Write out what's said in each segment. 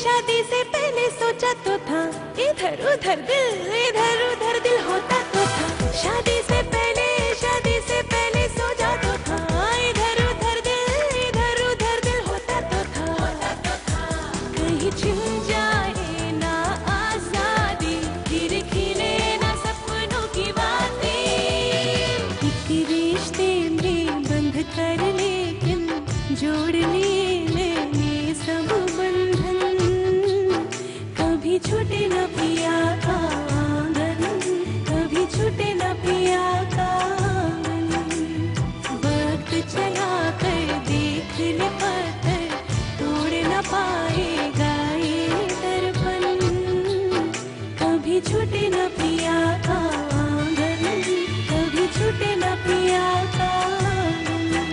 शादी से पहले सोचा तो था, इधर उधर दिल होता तो था। शादी से पहले सोचा तो था, इधर उधर दिल होता तो था। कहीं छिन जाए ना आजादी, फिर खिले ना सपनों की बातें। एक रिश्ते में बंध कर लेकिन जोड़ लिए मैंने सब बंधन। कभी छूटे न पिया का आंगन, कभी छूटे न पिया का आंगन। वक्त चला कर देख ले पत्थर, तोड़ न पाएगा ये दर्पण। कभी छूटे न पिया का आंगन, कभी छूटे न पिया का आंगन।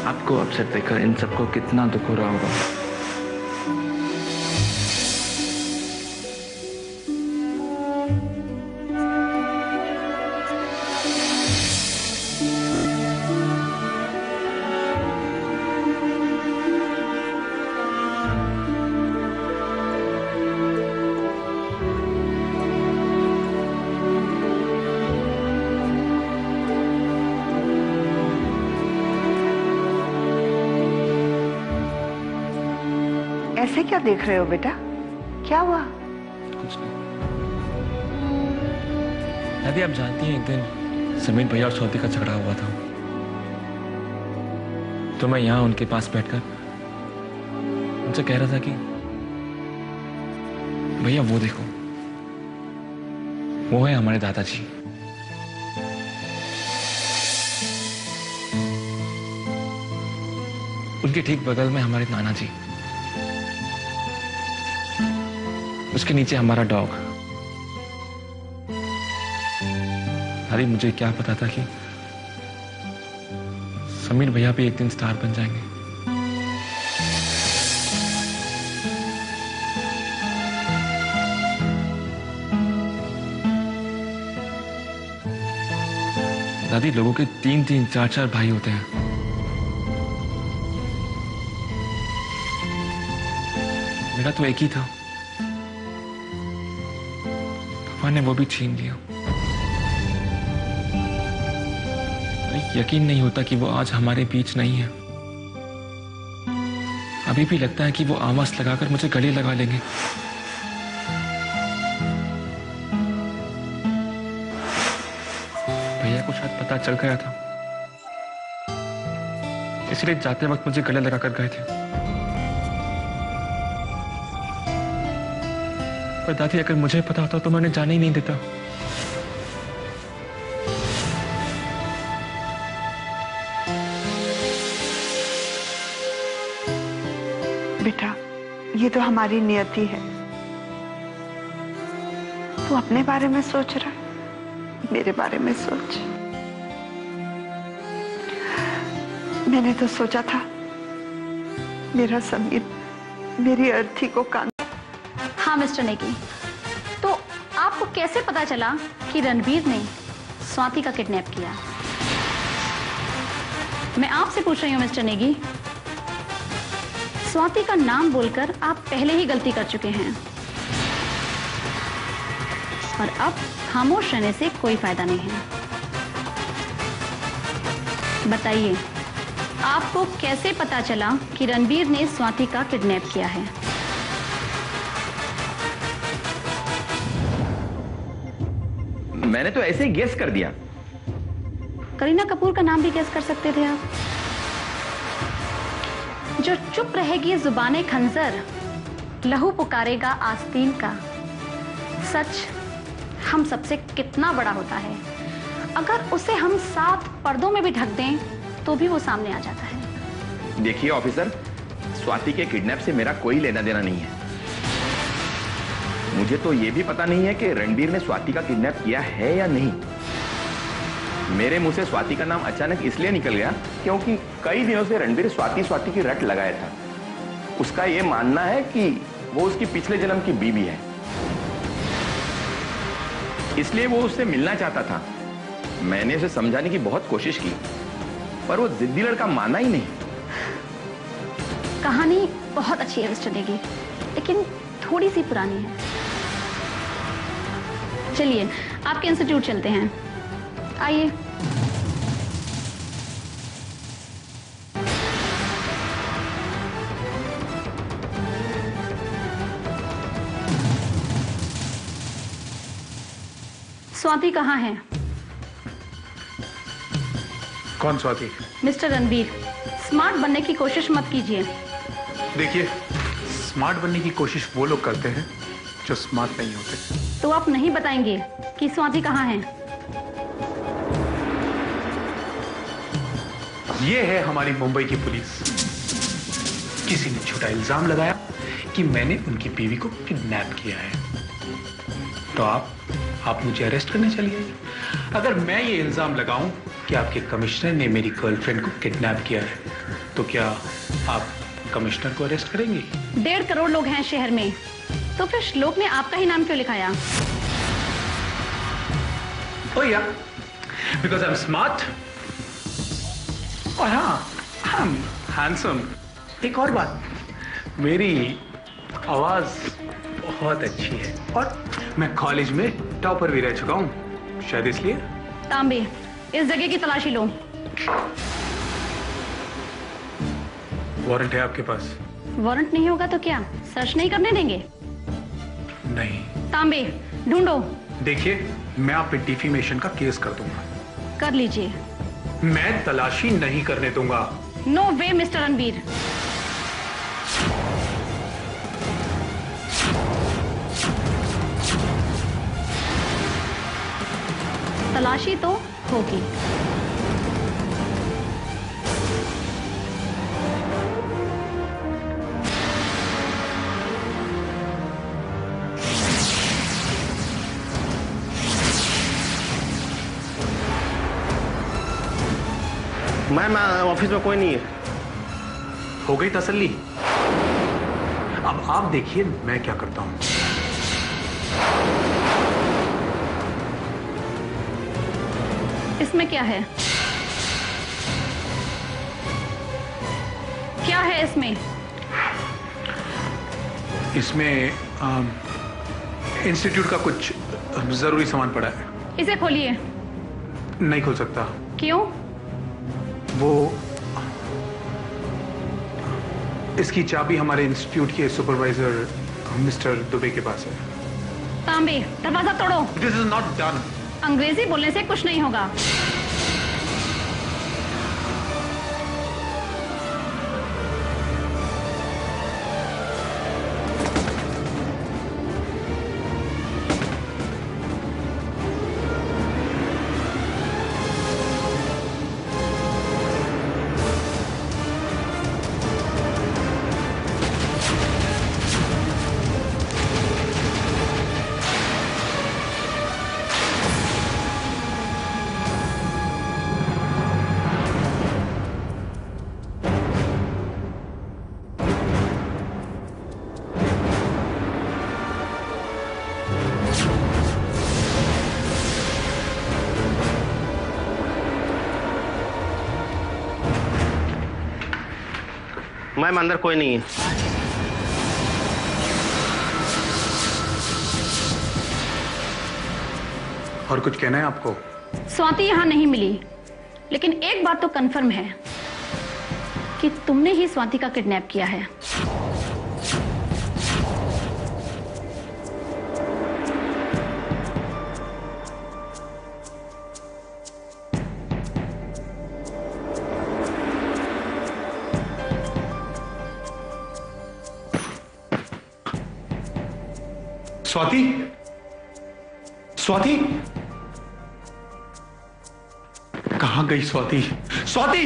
आपको अपसेट देखकर इन सबको कितना दुख हो रहा होगा। ऐसे क्या देख रहे हो बेटा? क्या हुआ? कुछ नहीं दादी, आप जानती हैं एक दिन समीर भैया और स्वाति का झगड़ा हुआ था, तो मैं यहाँ उनके पास बैठकर उनसे कह रहा था कि भैया वो देखो, वो है हमारे दादाजी। उनके ठीक बगल में हमारे नाना जी, उसके नीचे हमारा डॉग। अरे मुझे क्या पता था कि समीर भैया भी एक दिन स्टार बन जाएंगे। दादी, लोगों के 3-3, 4-4 भाई होते हैं। मेरा तो एक ही था, ने वो भी छीन लिया। यकीन नहीं होता कि वो आज हमारे बीच नहीं है। अभी भी लगता है कि वो आवाज लगाकर मुझे गले लगा लेंगे। भैया को शायद पता चल गया था, इसलिए जाते वक्त मुझे गले लगाकर गए थे। पर दादी, अगर मुझे पता होता तो मैं उन्हें जाने ही नहीं देता। बेटा, ये तो हमारी नियति है। तू अपने बारे में सोच रहा, मेरे बारे में सोच। मैंने तो सोचा था मेरा समीर मेरी अर्थी को कान। हाँ मिस्टर नेगी, तो आपको कैसे पता चला कि रणबीर ने स्वाति का किडनैप किया? मैं आपसे पूछ रही हूँ मिस्टर नेगी, स्वाति का नाम बोलकर आप पहले ही गलती कर चुके हैं और अब खामोश रहने से कोई फायदा नहीं है। बताइए, आपको कैसे पता चला कि रणबीर ने स्वाति का किडनैप किया है? मैंने तो ऐसे ही गेस कर दिया। करीना कपूर का नाम भी गेस कर सकते थे आप। जो चुप रहेगी जुबाने खंजर, लहू पुकारेगा आस्तीन का। सच हम सबसे कितना बड़ा होता है, अगर उसे हम 7 पर्दों में भी ढक दें तो भी वो सामने आ जाता है। देखिए ऑफिसर, स्वाति के किडनैप से मेरा कोई लेना देना नहीं है। मुझे तो यह भी पता नहीं है कि रणबीर ने स्वाति का किडनैप किया है या नहीं। मेरे मुंह से स्वाति का नाम अचानक इसलिए निकल गया क्योंकि कई दिनों से रणबीर स्वाति की रट लगाया था। उसका यह मानना है कि वो उसकी पिछले जन्म की बीवी है, इसलिए वो उससे मिलना चाहता था। मैंने उसे समझाने की बहुत कोशिश की, पर वो जिद्दी लड़का माना ही नहीं। कहानी बहुत अच्छी है मिस्टर नेगी, लेकिन थोड़ी सी पुरानी है। चलिए आपके इंस्टीट्यूट चलते हैं, आइए। स्वाति कहाँ है? कौन स्वाति? मिस्टर रणबीर, स्मार्ट बनने की कोशिश मत कीजिए। देखिए, स्मार्ट बनने की कोशिश वो लोग करते हैं जो स्मार्ट नहीं होते। तो आप नहीं बताएंगे कि स्वाति कहाँ है? ये है हमारी मुंबई की पुलिस। किसी ने झूठा इल्जाम लगाया कि मैंने उनकी बीवी को किडनैप किया है, तो आप मुझे अरेस्ट करने चलिए। अगर मैं ये इल्जाम लगाऊं कि आपके कमिश्नर ने मेरी गर्लफ्रेंड को किडनैप किया है, तो क्या आप कमिश्नर को अरेस्ट करेंगी? 1.5 करोड़ लोग हैं शहर में, तो फिर श्लोक ने आपका ही नाम क्यों लिखाया? Oh yeah, because I'm smart. और हाँ, I'm handsome. एक और बात, मेरी आवाज बहुत अच्छी है और मैं कॉलेज में टॉपर भी रह चुका हूँ, शायद इसलिए। तांबे, इस जगह की तलाशी लो। वारंट है आपके पास? वारंट नहीं होगा तो क्या सर्च नहीं करने देंगे? नहीं। तांबे, ढूंढो। देखिए, मैं आप पे डिफेमेशन का केस कर दूंगा। कर लीजिए। मैं तलाशी नहीं करने दूंगा। नो वे मिस्टर रणबीर। तलाशी तो होगी। मैम, ऑफिस में कोई नहीं है। हो गई तसल्ली? अब आप देखिए मैं क्या करता हूं। इसमें क्या है? क्या है इसमें? इसमें इंस्टीट्यूट का कुछ जरूरी सामान पड़ा है। इसे खोलिए। नहीं खोल सकता। क्यों? वो इसकी चाबी हमारे इंस्टीट्यूट के सुपरवाइजर मिस्टर दुबे के पास है। तांबे, दरवाजा तोड़ो। This is not done. अंग्रेजी बोलने से कुछ नहीं होगा। मैम, अंदर कोई नहीं है। और कुछ कहना है आपको? स्वाति यहां नहीं मिली, लेकिन एक बात तो कंफर्म है कि तुमने ही स्वाति का किडनैप किया है। स्वाति? स्वाति? कहां गई स्वाति? स्वाति!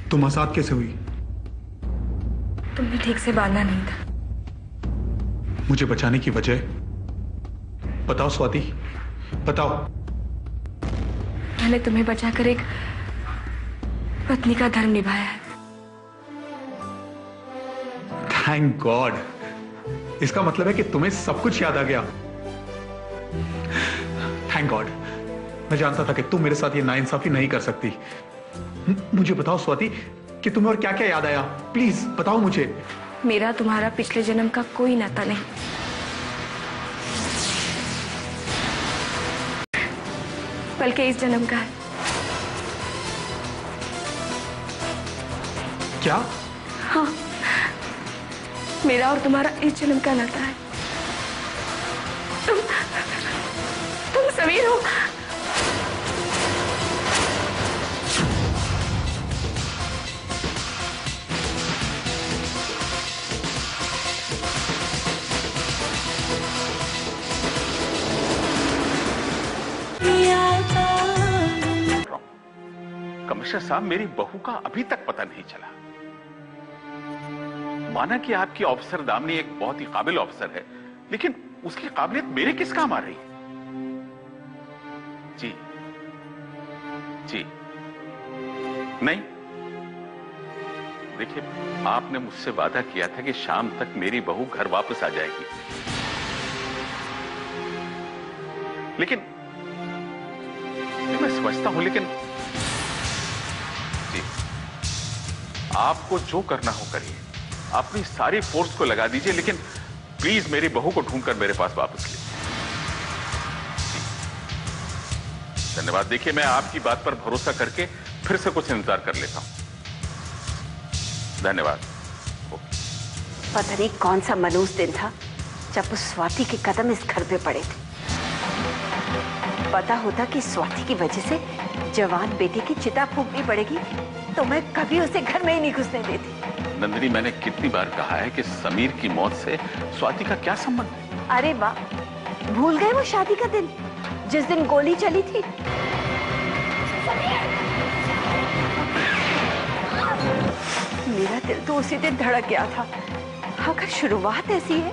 तुम आजाद कैसे हुई? तुमने ठीक से बांधा नहीं था। मुझे बचाने की वजह बताओ स्वाति, बताओ। मैंने तुम्हें बचाकर एक पत्नी का धर्म निभाया है। Thank God. इसका मतलब है कि तुम्हें सब कुछ याद आ गया। Thank God. मैं जानता था कि तुम मेरे साथ ये नाइंसाफी नहीं कर सकती। मुझे बताओ स्वाति कि तुम्हें और क्या क्या याद आया, प्लीज बताओ मुझे। मेरा तुम्हारा पिछले जन्म का कोई नाता नहीं, बल्कि इस जन्म का है। क्या? हाँ, मेरा और तुम्हारा इस जन्म का नाता है। तुम समीर हो। कमिश्नर साहब, मेरी बहू का अभी तक पता नहीं चला। माना कि आपकी ऑफिसर दामनी एक बहुत ही काबिल ऑफिसर है, लेकिन उसकी काबिलियत मेरे किस काम आ रही है? जी जी नहीं, देखिए, आपने मुझसे वादा किया था कि शाम तक मेरी बहू घर वापस आ जाएगी, लेकिन मैं समझता हूं, लेकिन जी, आपको जो करना हो करिए, अपनी सारी फोर्स को लगा दीजिए, लेकिन प्लीज मेरी बहू को ढूंढकर मेरे पास वापस ले। धन्यवाद। देखिए, मैं आपकी बात पर भरोसा करके फिर से कुछ इंतजार कर लेता हूं। धन्यवाद। पता नहीं कौन सा मनूस दिन था जब उस स्वाति के कदम इस घर पे पड़े थे। पता होता कि स्वाति की वजह से जवान बेटे की चिता फूंकनी पड़ेगी तो मैं कभी उसे घर में ही नहीं घुसने देती। नंदिनी, मैंने कितनी बार कहा है कि समीर की मौत से स्वाति का क्या संबंध है? अरे वाह, भूल गए वो शादी का दिन जिस दिन गोली चली थी? मेरा दिल तो उसी दिन धड़क गया था। अगर शुरुआत ऐसी है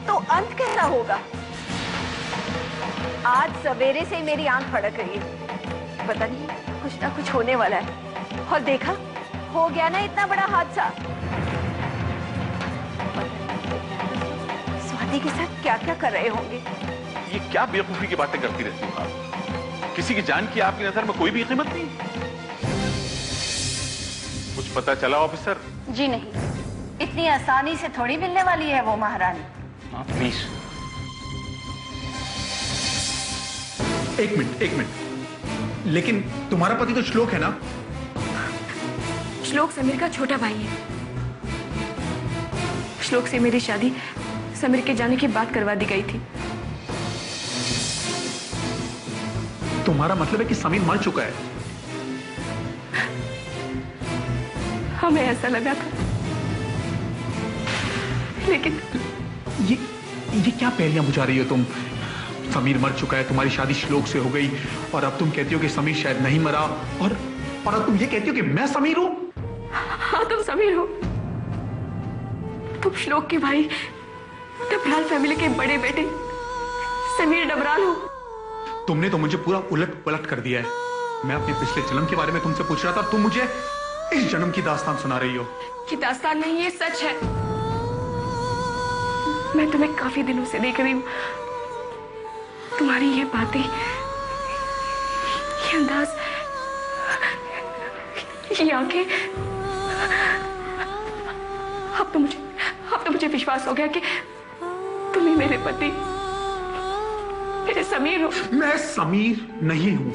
तो अंत कैसा होगा? आज सवेरे से ही मेरी आंख फड़क रही है। पता नहीं कुछ ना कुछ होने वाला है। और देखा, हो गया ना इतना बड़ा हादसा। स्वाति के साथ क्या क्या कर रहे होंगे? ये क्या बेवकूफी की बातें करती रहती हो आप? किसी की जान की आपकी नजर में कोई भी कीमत नहीं? कुछ पता चला ऑफिसर? जी नहीं, इतनी आसानी से थोड़ी मिलने वाली है वो महारानी। हाँ, प्लीज। एक मिनट, लेकिन तुम्हारा पति तो श्लोक है ना? श्लोक समीर का छोटा भाई है। श्लोक से मेरी शादी समीर के जाने की बात करवा दी गई थी। तुम्हारा मतलब है कि समीर मर चुका है? हमें ऐसा लगा था, लेकिन ये क्या पहेलियां बुझा रही हो तुम? समीर मर चुका है, तुम्हारी शादी श्लोक से हो गई, और अब तुम कहती हो कि समीर शायद नहीं मरा, और अब तुम ये कहती हो कि मैं समीर हूं? हाँ, तुम समीर हो। तुम श्लोक के भाई डबराल फैमिली के बड़े बेटे समीर डबराल हो। तुमने तो मुझे पूरा उलट पलट कर दिया है। मैं अपने पिछले जन्म के बारे में तुमसे पूछ रहा था, तुम मुझे इस जन्म की दास्तान सुना रही हो। कि दास्तान नहीं, ये सच है। मैं तुम्हें काफी दिनों से देख रही हूं। तुम्हारी ये बातें, ये अंदाज, ये आंखें, अब तो मुझे विश्वास हो गया कि तुम ही मेरे पति, मेरे समीर हो। मैं समीर नहीं हूं।